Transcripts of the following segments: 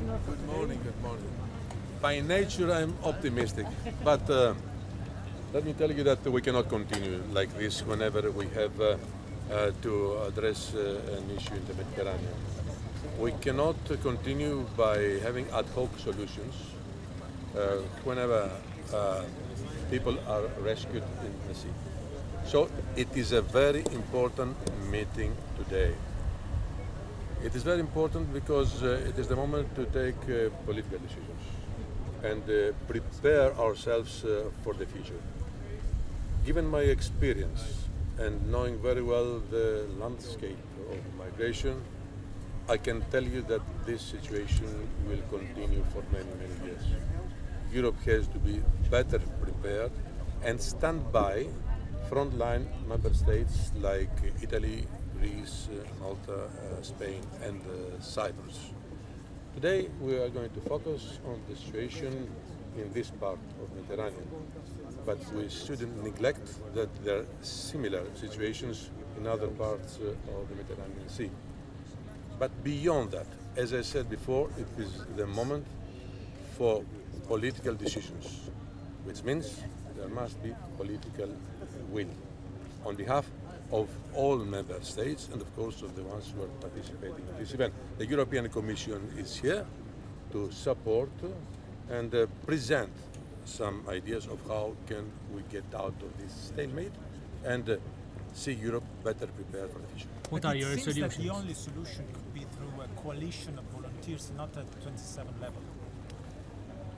Good morning, good morning. By nature, I'm optimistic, but let me tell you that we cannot continue like this whenever we have to address an issue in the Mediterranean. We cannot continue by having ad hoc solutions whenever people are rescued in the sea. So it is a very important meeting today. It is very important because it is the moment to take political decisions and prepare ourselves for the future. Given my experience and knowing very well the landscape of migration, I can tell you that this situation will continue for many, many years. Europe has to be better prepared and stand by frontline member states like Italy, Greece, Malta, Spain and Cyprus. Today we are going to focus on the situation in this part of the Mediterranean, but we shouldn't neglect that there are similar situations in other parts of the Mediterranean Sea. But beyond that, as I said before, it is the moment for political decisions, which means there must be political will on behalf of all member states and of course of the ones who are participating in this event. The European Commission is here to support and present some ideas of how can we get out of this stalemate and see Europe better prepared for the future. What are your solutions? That the only solution could be through a coalition of volunteers, not at 27 level.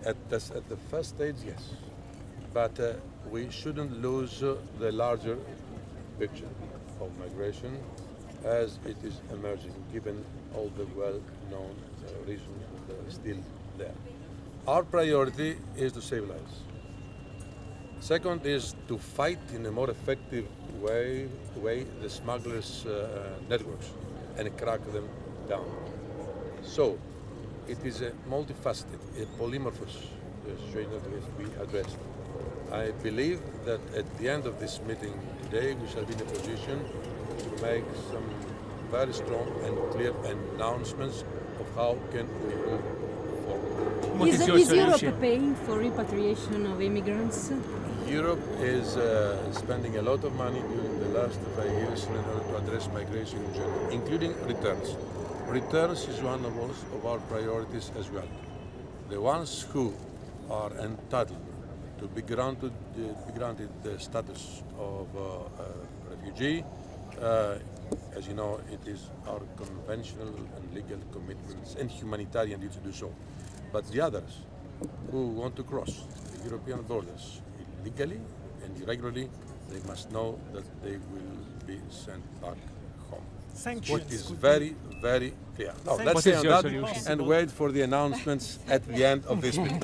At the first stage, yes. But we shouldn't lose the larger picture of migration as it is emerging, given all the well-known reasons that are still there. Our priority is to save lives. Second is to fight in a more effective way the smugglers' networks and crack them down. So it is a multifaceted, a polymorphous situation that has to be addressed. I believe that at the end of this meeting today, we shall be in a position to make some very strong and clear announcements of how can we move forward. What is your Is Europe solution? paying for repatriation of immigrants? Europe is spending a lot of money during the last 5 years in order to address migration in general, including returns. Returns is one of our priorities as well. The ones who are entitled to be granted the status of refugee, as you know, it is our conventional and legal commitments and humanitarian duty to do so. But the others who want to cross the European borders illegally and irregularly, they must know that they will be sent back home. Sanctions. It is very, very clear. Now, let's What stay is on your that solution? and wait for the announcements at the end of this meeting.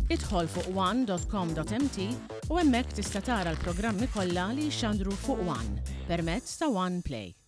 Idħol fuq one.com.mt u hemmhekk tista' tara l-programmi kollha li jxandru fuq One permezz ta' One Play.